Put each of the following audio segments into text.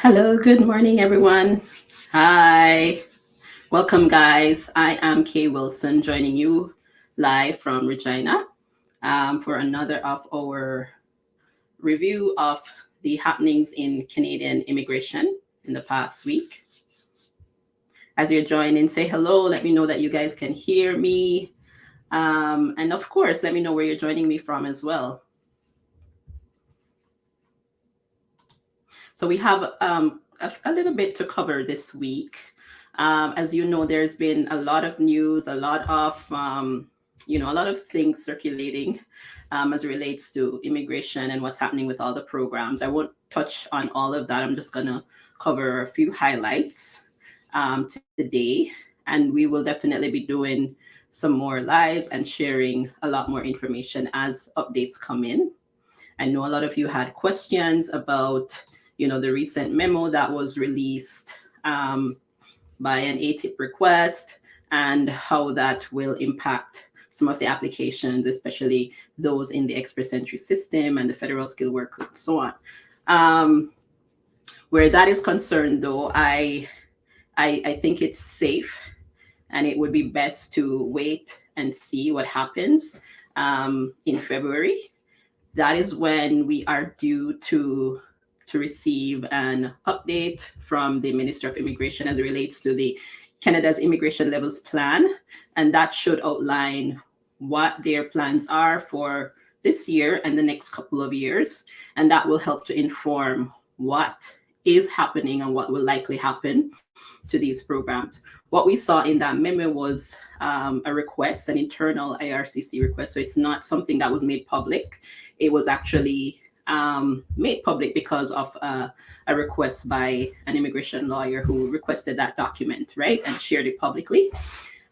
Hello, good morning, everyone. Hi, welcome, guys. I am Kay Wilson joining you live from Regina for another of our review of the happenings in Canadian immigration in the past week. As you're joining, say hello. Let me know that you guys can hear me. And of course, let me know where you're joining me from as well. So we have a little bit to cover this week. As you know, there's been a lot of news, a lot of a lot of things circulating as it relates to immigration and what's happening with all the programs. I won't touch on all of that. I'm just gonna cover a few highlights today, and we will definitely be doing some more lives and sharing a lot more information as updates come in. I know a lot of you had questions about the recent memo that was released by an ATIP request and how that will impact some of the applications, especially those in the express entry system and the federal skilled worker and so on. Where that is concerned, though, I think it's safe and it would be best to wait and see what happens in February. That is when we are due to receive an update from the Minister of Immigration as it relates to the Canada's immigration levels plan, and that should outline what their plans are for this year and the next couple of years, and that will help to inform what is happening and what will likely happen to these programs. What we saw in that memo was a request, an internal IRCC request, so it's not something that was made public. It was actually made public because of a request by an immigration lawyer who requested that document, right, and shared it publicly.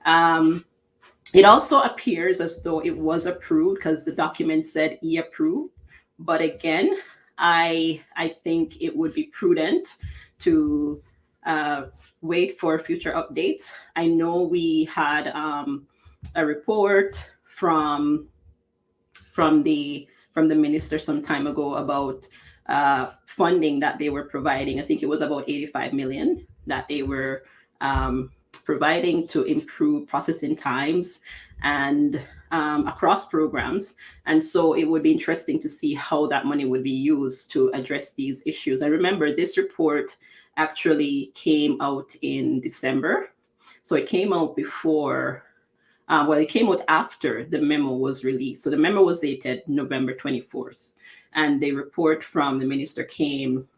It also appears as though it was approved because the document said approved. But again, I think it would be prudent to wait for future updates. I know we had a report from the minister some time ago about funding that they were providing. I think it was about 85 million that they were providing to improve processing times and across programs. And so it would be interesting to see how that money would be used to address these issues. And remember, this report actually came out in December. So it came out before it came out after the memo was released. So the memo was dated November 24th, and the report from the minister came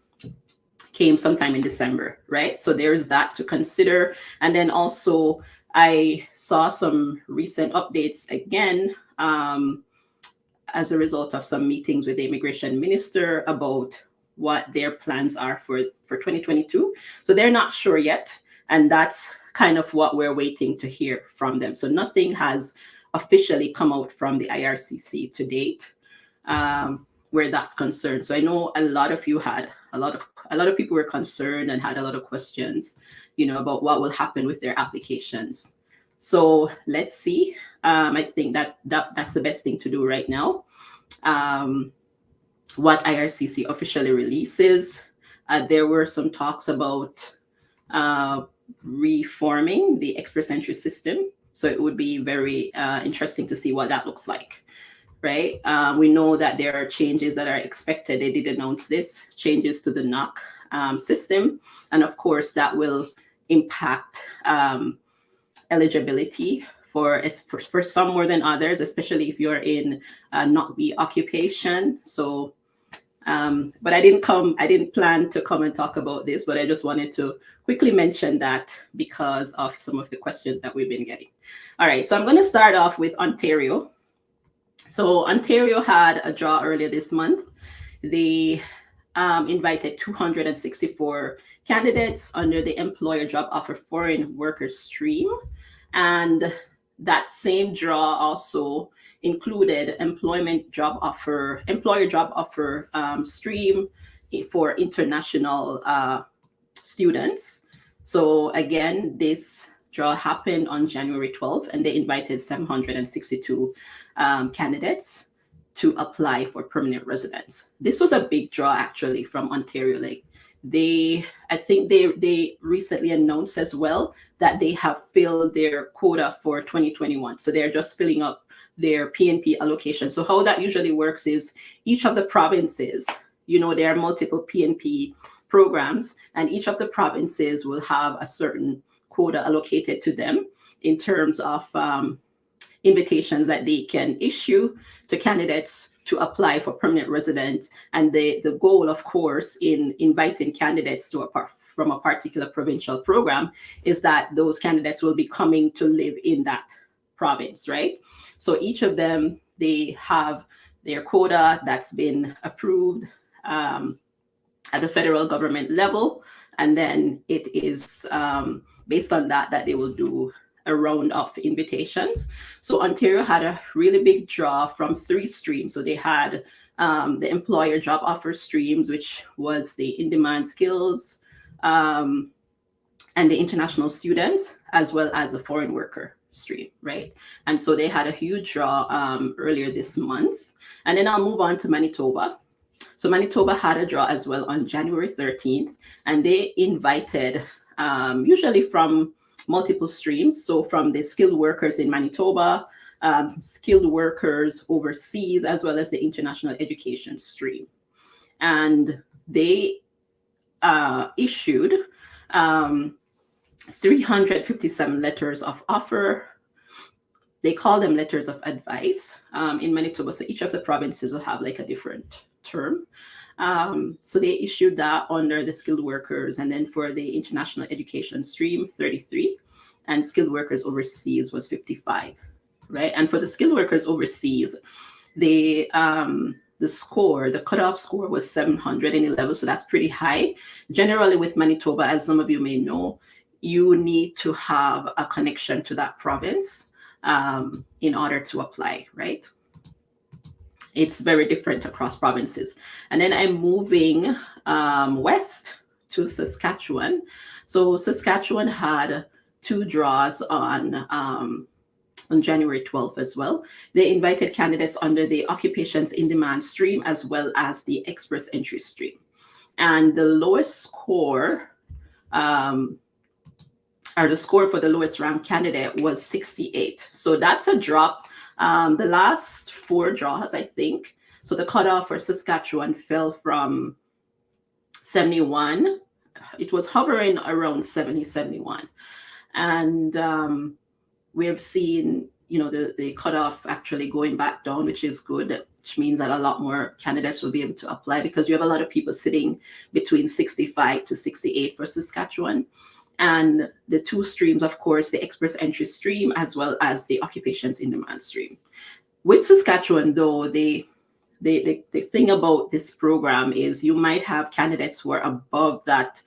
sometime in December, right? So there's that to consider. And then also, I saw some recent updates again as a result of some meetings with the immigration minister about what their plans are for 2022. So they're not sure yet, and that's kind of what we're waiting to hear from them. So nothing has officially come out from the IRCC to date where that's concerned. So I know a lot of you had a lot of people were concerned and had a lot of questions, about what will happen with their applications. So let's see. I think that's the best thing to do right now. What IRCC officially releases, there were some talks about reforming the express entry system. So it would be very interesting to see what that looks like, right? We know that there are changes that are expected. They did announce this, changes to the NOC system. And of course, that will impact eligibility for some more than others, especially if you're in not the occupation. So but I didn't plan to come and talk about this, but I just wanted to quickly mention that because of some of the questions that we've been getting. All right, so I'm going to start off with Ontario. So Ontario had a draw earlier this month. They invited 264 candidates under the employer job offer foreign workers stream. And that same draw also included employer job offer stream for international students. So again, this draw happened on January 12th, and they invited 762 candidates to apply for permanent residence. This was a big draw actually from Ontario. Like I think they recently announced as well that they have filled their quota for 2021. So they're just filling up their PNP allocation. So how that usually works is each of the provinces, there are multiple PNP programs, and each of the provinces will have a certain quota allocated to them in terms of invitations that they can issue to candidates to apply for permanent resident. And the goal, of course, in inviting candidates from a particular provincial program is that those candidates will be coming to live in that province, right? So each of them, they have their quota that's been approved at the federal government level. And then it is based on that they will do a round of invitations. So Ontario had a really big draw from 3 streams. So they had the employer job offer streams, which was the in-demand skills and the international students, as well as the foreign worker stream, right? And so they had a huge draw earlier this month. And then I'll move on to Manitoba. So Manitoba had a draw as well on January 13th, and they invited usually from multiple streams. So from the skilled workers in Manitoba, skilled workers overseas, as well as the international education stream. And they issued 357 letters of offer. They call them letters of advice in Manitoba. So each of the provinces will have like a different term. So they issued that under the skilled workers, and then for the international education stream, 33, and skilled workers overseas was 55, right? And for the skilled workers overseas, the cutoff score was 711, so that's pretty high. Generally with Manitoba, as some of you may know, you need to have a connection to that province in order to apply, right? It's very different across provinces. And then I'm moving west to Saskatchewan. So Saskatchewan had 2 draws on January 12th as well. They invited candidates under the occupations in demand stream as well as the express entry stream. And the lowest score, or the score for the lowest ranked candidate was 68. So that's a drop. The last 4 draws, I think. So the cutoff for Saskatchewan fell from 71. It was hovering around 70, 71. And we have seen, the cutoff actually going back down, which is good, which means that a lot more candidates will be able to apply, because you have a lot of people sitting between 65 to 68 for Saskatchewan. And the 2 streams, of course, the express entry stream as well as the occupations in demand stream. With Saskatchewan, though, the thing about this program is you might have candidates who are above that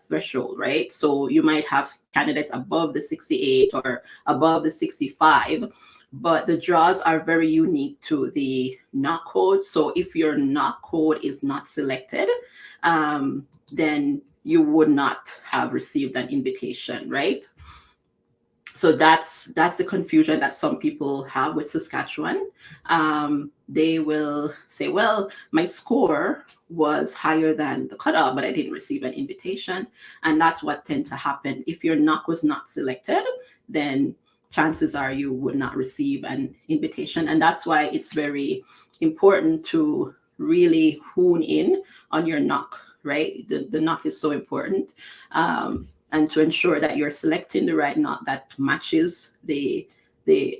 threshold, right? So you might have candidates above the 68 or above the 65, but the draws are very unique to the NOC code. So if your NOC code is not selected, then you would not have received an invitation, right? So that's the confusion that some people have with Saskatchewan. They will say, well, my score was higher than the cutoff, but I didn't receive an invitation. And that's what tends to happen. If your NOC was not selected, then chances are you would not receive an invitation. And that's why it's very important to really hone in on your NOC, right? The NOC is so important. And to ensure that you're selecting the right NOC that matches the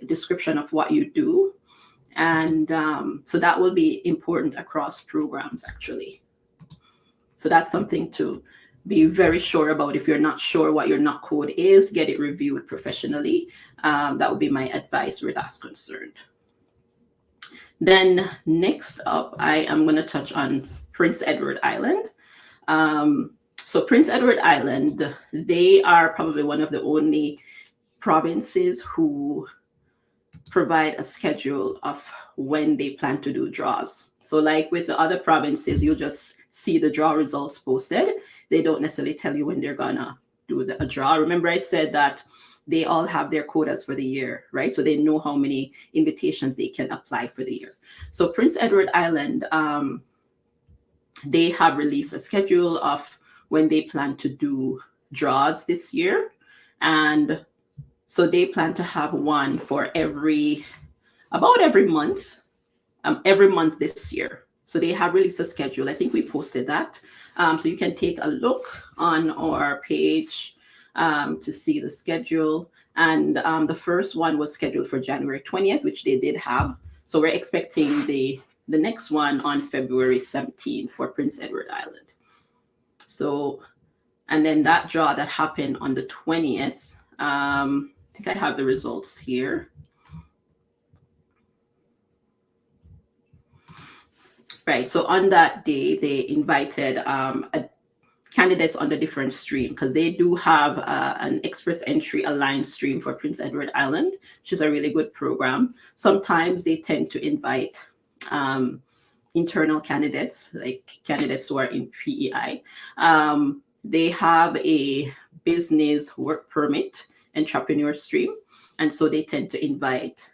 description of what you do. And so that will be important across programs, actually. So that's something to be very sure about. If you're not sure what your NOC code is, get it reviewed professionally. That would be my advice where that's concerned. Then next up, I am going to touch on Prince Edward Island. So Prince Edward Island, they are probably one of the only provinces who provide a schedule of when they plan to do draws. So like with the other provinces, you just see the draw results posted. They don't necessarily tell you when they're gonna do a draw. Remember I said that they all have their quotas for the year, right? So they know how many invitations they can apply for the year. So Prince Edward Island, they have released a schedule of when they plan to do draws this year. And so they plan to have one for about every month this year. So they have released a schedule. I think we posted that. So you can take a look on our page to see the schedule. And the first one was scheduled for January 20th, which they did have. So we're expecting the next one on February 17th for Prince Edward Island. So, and then that draw that happened on the 20th, I think I have the results here. Right. So on that day, they invited candidates on the different stream because they do have an express entry aligned stream for Prince Edward Island, which is a really good program. Sometimes they tend to invite internal candidates, like candidates who are in PEI. They have a business work permit entrepreneur stream, and so they tend to invite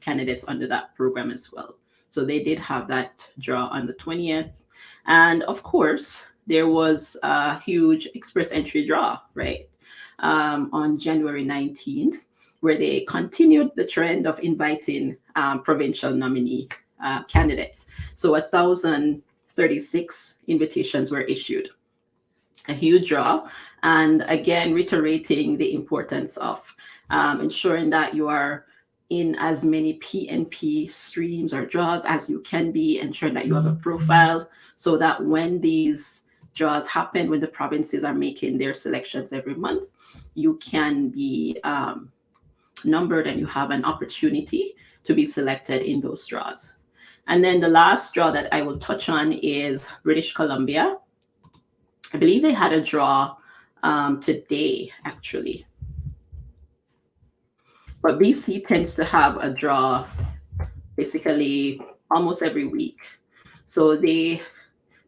candidates under that program as well. So they did have that draw on the 20th. And of course, there was a huge express entry draw, right, on January 19th, where they continued the trend of inviting provincial nominee candidates. So 1,036 invitations were issued. A huge draw. And again, reiterating the importance of ensuring that you are in as many PNP streams or draws as you can be, ensure that you have a profile so that when these draws happen, when the provinces are making their selections every month, you can be numbered and you have an opportunity to be selected in those draws. And then the last draw that I will touch on is British Columbia. I believe they had a draw today, actually. But BC tends to have a draw basically almost every week. So they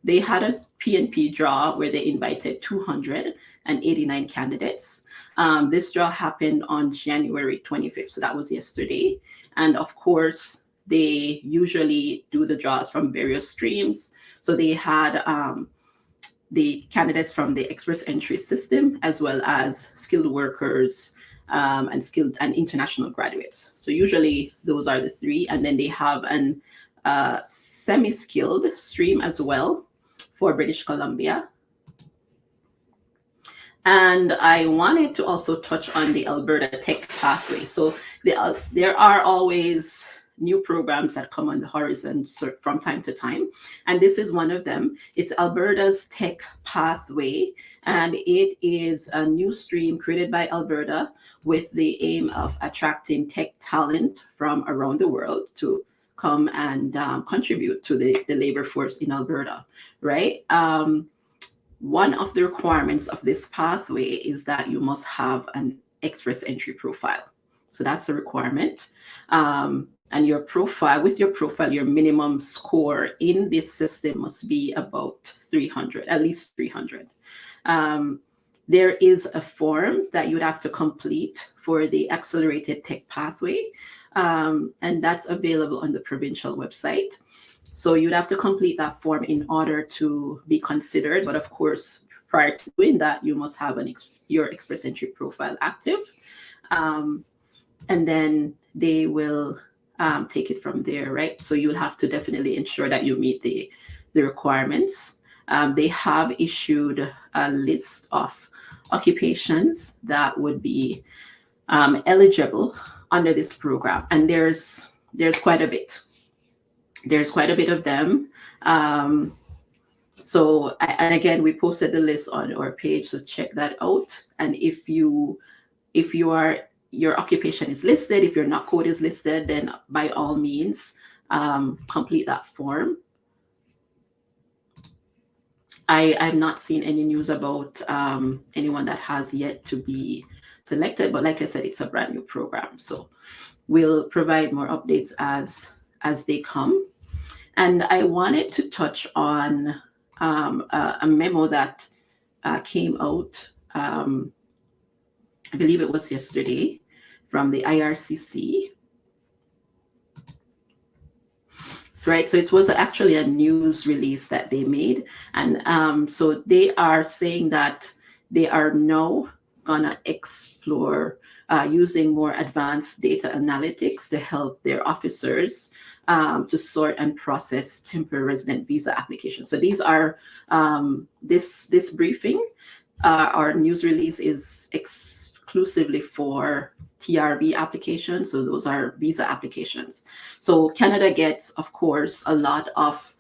had a PNP draw where they invited 289 candidates. This draw happened on January 25th, so that was yesterday. And of course, they usually do the draws from various streams. So they had the candidates from the express entry system, as well as skilled workers, and skilled and international graduates. So usually those are the three. And then they have an semi-skilled stream as well for British Columbia. And I wanted to also touch on the Alberta Tech Pathway. So there are always new programs that come on the horizon from time to time. And this is one of them. It's Alberta's Tech Pathway. And it is a new stream created by Alberta with the aim of attracting tech talent from around the world to come and contribute to the labor force in Alberta, right? One of the requirements of this pathway is that you must have an express entry profile. So that's a requirement. And your profile, your minimum score in this system must be about 300, at least 300. There is a form that you'd have to complete for the Accelerated Tech Pathway, and that's available on the provincial website. So you'd have to complete that form in order to be considered. But of course, prior to doing that, you must have your express entry profile active. And then they will take it from there, right? So you'll have to definitely ensure that you meet the requirements. They have issued a list of occupations that would be eligible under this program. And there's quite a bit. There's quite a bit of them. So, and again, we posted the list on our page, so check that out. And if your occupation is listed, if your NOC code is listed, then by all means, complete that form. I've not seen any news about anyone that has yet to be selected, but like I said, it's a brand new program. So we'll provide more updates as they come. And I wanted to touch on a memo that came out, I believe it was yesterday, from the IRCC. right? So it was actually a news release that they made. And so they are saying that they are now gonna explore using more advanced data analytics to help their officers to sort and process temporary resident visa applications. So these are this briefing, our news release is exclusively for TRV applications. So those are visa applications. So Canada gets, of course, a lot of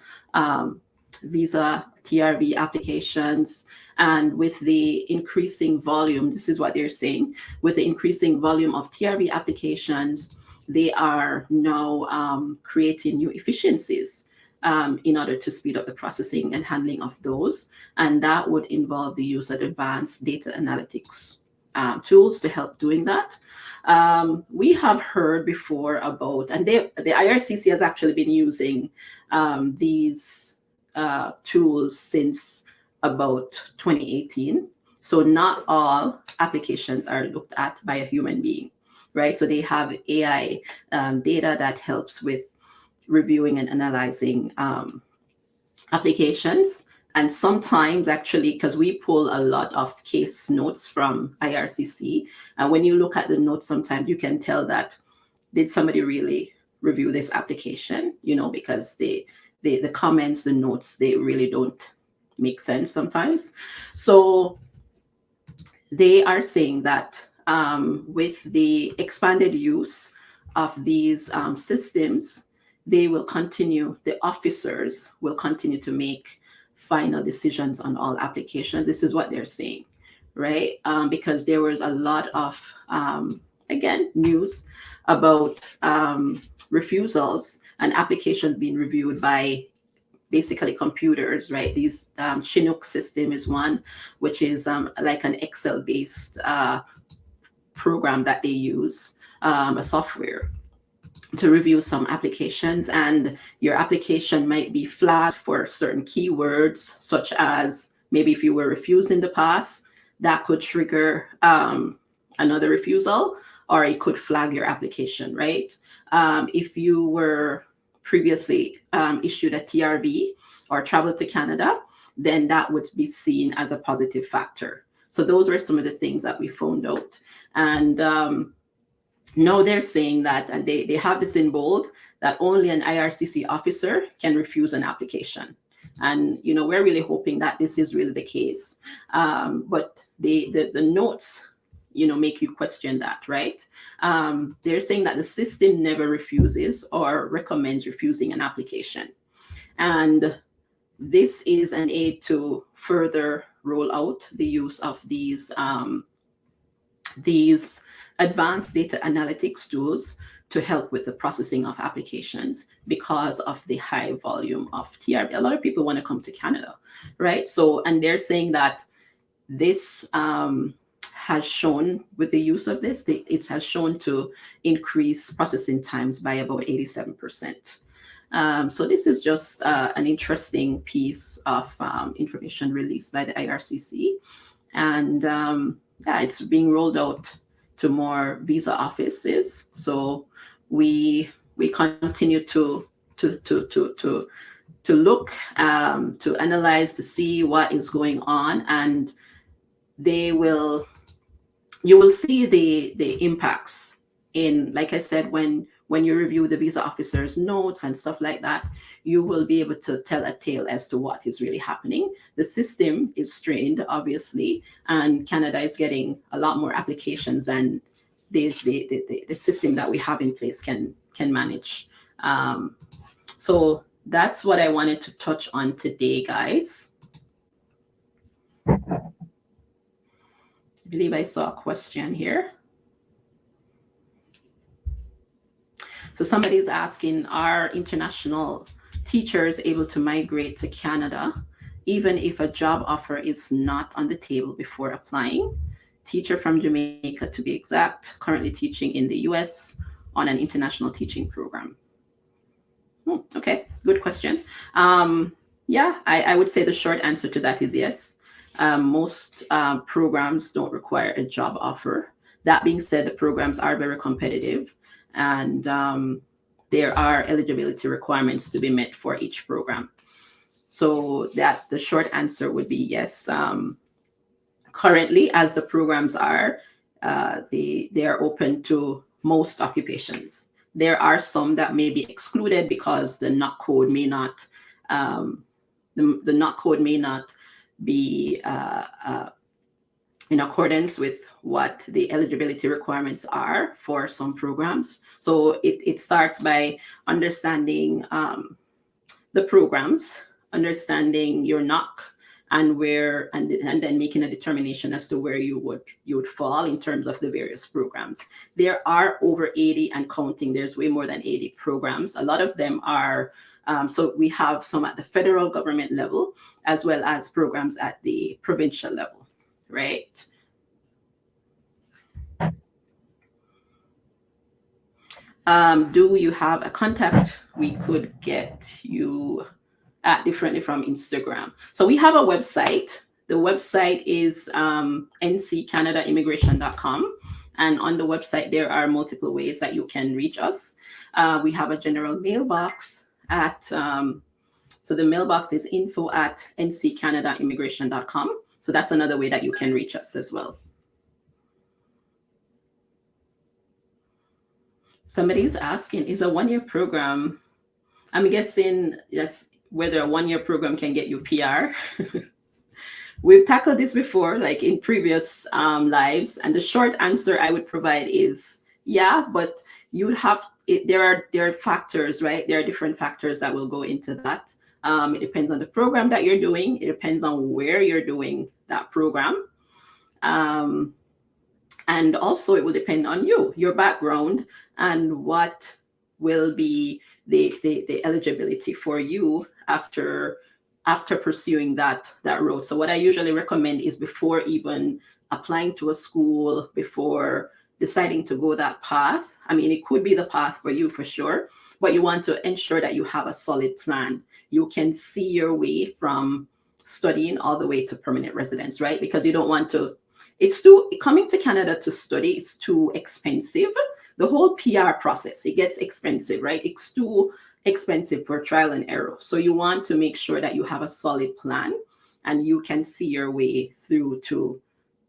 visa TRV applications. And with the increasing volume, this is what they're saying, with the increasing volume of TRV applications, they are now creating new efficiencies in order to speed up the processing and handling of those. And that would involve the use of advanced data analytics tools to help doing that. We have heard before about, and the IRCC has actually been using these tools since about 2018. So not all applications are looked at by a human being, right? So they have AI data that helps with reviewing and analyzing applications. And sometimes actually, because we pull a lot of case notes from IRCC, and when you look at the notes, sometimes you can tell that did somebody really review this application, because the comments, the notes, they really don't make sense sometimes. So they are saying that with the expanded use of these systems, the officers will continue to make final decisions on all applications. This is what they're saying, right? Because there was a lot of, again, news about refusals and applications being reviewed by basically computers, right? These Chinook system is one, which is like an Excel-based program that they use, a software, to review some applications, and your application might be flagged for certain keywords, such as maybe if you were refused in the past, that could trigger another refusal, or it could flag your application, right? If you were previously issued a TRV or traveled to Canada, then that would be seen as a positive factor. So those were some of the things that we found out. And no, they're saying that, and they have this in bold, that only an IRCC officer can refuse an application. And, we're really hoping that this is really the case. But the notes, make you question that, right? They're saying that the system never refuses or recommends refusing an application. And this is an aid to further roll out the use of these advanced data analytics tools to help with the processing of applications because of the high volume of TRV. A lot of people want to come to Canada, right? So, and they're saying that this has shown, with the use of this, it has shown to increase processing times by about 87%. So this is just an interesting piece of information released by the IRCC. And yeah, it's being rolled out to more visa offices. So we continue to look, to analyze, to see what is going on, and you will see the impacts in, like I said, when you review the visa officer's notes and stuff like that, you will be able to tell a tale as to what is really happening. The system is strained, obviously, and Canada is getting a lot more applications than the system that we have in place can manage. So that's what I wanted to touch on today, guys. I believe I saw a question here. So somebody's asking, are international teachers able to migrate to Canada, even if a job offer is not on the table before applying? Teacher from Jamaica, to be exact, currently teaching in the US on an international teaching program. Okay, good question. Yeah, I would say the short answer to that is yes. Most programs don't require a job offer. That being said, the programs are very competitive, and there are eligibility requirements to be met for each program. So that the short answer would be yes. Currently, as the programs are, they are open to most occupations. There are some that may be excluded because the NOC code may not the NOC code may not be in accordance with what the eligibility requirements are for some programs. So it starts by understanding the programs, understanding your NOC, and where and then making a determination as to where you would fall in terms of the various programs. There are over 80 and counting. There's way more than 80 programs. A lot of them are so we have some at the federal government level as well as programs at the provincial level, right? Do you have a contact we could get you at differently from Instagram? So we have a website. The website is nccanadaimmigration.com. And on the website, there are multiple ways that you can reach us. We have a general mailbox at, so the mailbox is info@nccanadaimmigration.com. So that's another way that you can reach us as well. Somebody's asking, is a one-year program, I'm guessing that's whether a one-year program can get you PR. We've tackled this before, like in previous lives, and the short answer I would provide is yeah, but you'd have there are factors, right? There are different factors that will go into that. It depends on the program that you're doing. It depends on where you're doing that program. And also it will depend on you, your background, and what will be the eligibility for you after pursuing that road. So what I usually recommend is before even applying to a school, before deciding to go that path, I mean, it could be the path for you for sure, but you want to ensure that you have a solid plan. You can see your way from studying all the way to permanent residence, right? Because you don't want to, coming to Canada to study is too expensive. The whole PR process, it gets expensive, right? It's too expensive for trial and error. So you want to make sure that you have a solid plan and you can see your way through to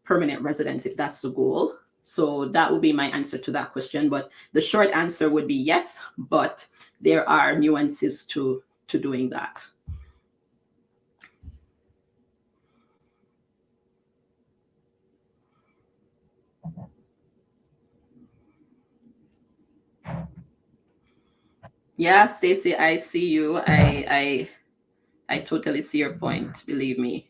permanent residence if that's the goal. So that would be my answer to that question. But the short answer would be yes, but there are nuances to doing that. Yeah, Stacy, I see you. I totally see your point, believe me.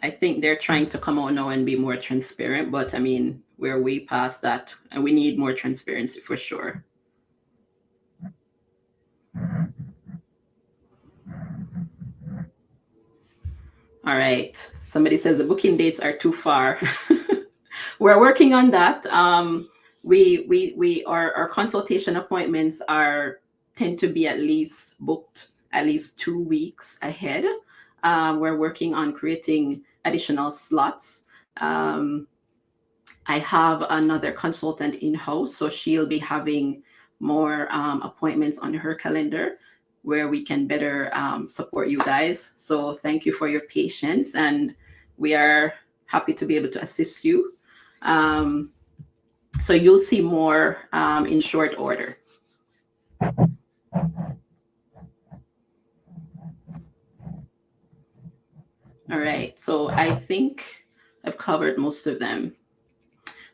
I think they're trying to come out now and be more transparent, but I mean, we're way past that and we need more transparency for sure. All right. Somebody says the booking dates are too far. We're working on that. Our consultation appointments tend to be at least booked at least 2 weeks ahead. We're working on creating additional slots. I have another consultant in-house, so she'll be having more appointments on her calendar where we can better support you guys. So thank you for your patience, and we are happy to be able to assist you. So you'll see more in short order. All right, so I think I've covered most of them.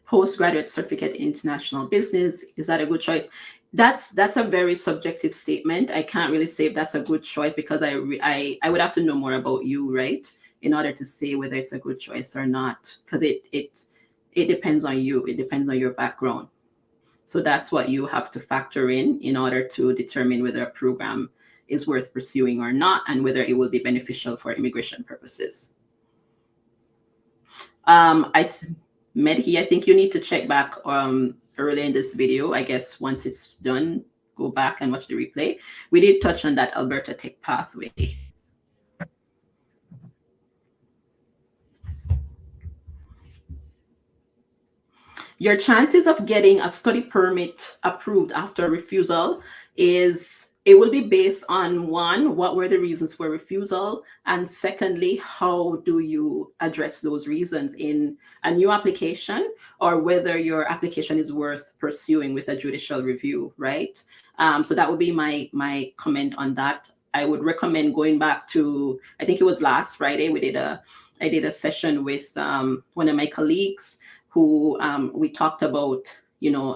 Postgraduate certificate in international business, is that a good choice? That's a very subjective statement. I can't really say if that's a good choice because I would have to know more about you, right, in order to say whether it's a good choice or not, because it depends on you. It depends on your background. So that's what you have to factor in order to determine whether a program is worth pursuing or not, and whether it will be beneficial for immigration purposes. Medhi, I think you need to check back early in this video. I guess once it's done, go back and watch the replay. We did touch on that Alberta Tech pathway. Your chances of getting a study permit approved after refusal it will be based on one, what were the reasons for refusal? And secondly, how do you address those reasons in a new application, or whether your application is worth pursuing with a judicial review, right? So that would be my comment on that. I would recommend going back to, I think it was last Friday, I did a session with one of my colleagues who we talked about,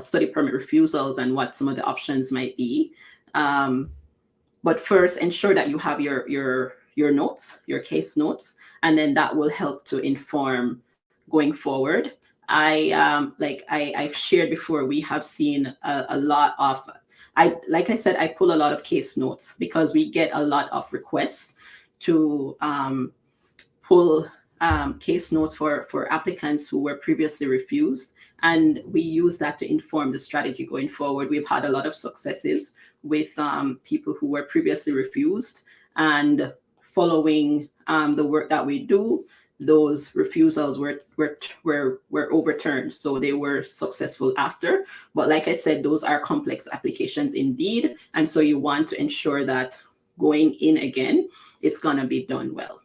study permit refusals and what some of the options might be. But first, ensure that you have your notes, your case notes, and then that will help to inform going forward. I've shared before, we have seen a lot of, like I said, I pull a lot of case notes because we get a lot of requests to pull case notes for applicants who were previously refused. And we use that to inform the strategy going forward. We've had a lot of successes with people who were previously refused, and following the work that we do, those refusals were overturned. So they were successful after. But like I said, those are complex applications indeed. And so you want to ensure that going in again, it's going to be done well.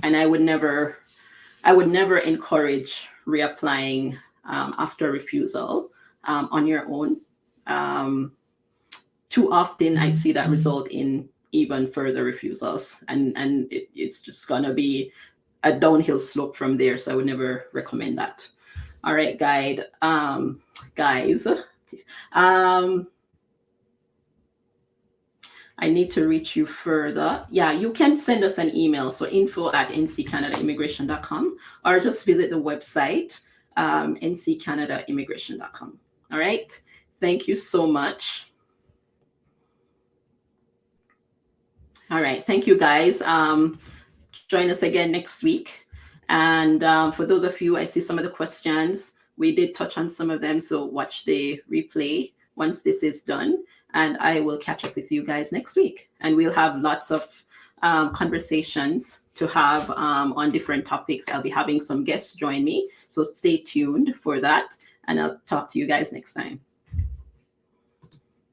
And I would never encourage reapplying after refusal on your own. Too often I see that result in even further refusals, and it's just gonna be a downhill slope from there. So I would never recommend that. All right, guys. I need to reach you further. Yeah, you can send us an email. So info@nccanadaimmigration.com, or just visit the website, nccanadaimmigration.com. All right. Thank you so much. All right. Thank you, guys. Join us again next week. And for those of you, I see some of the questions. We did touch on some of them. So watch the replay once this is done. And I will catch up with you guys next week. And we'll have lots of conversations to have on different topics. I'll be having some guests join me. So stay tuned for that. And I'll talk to you guys next time.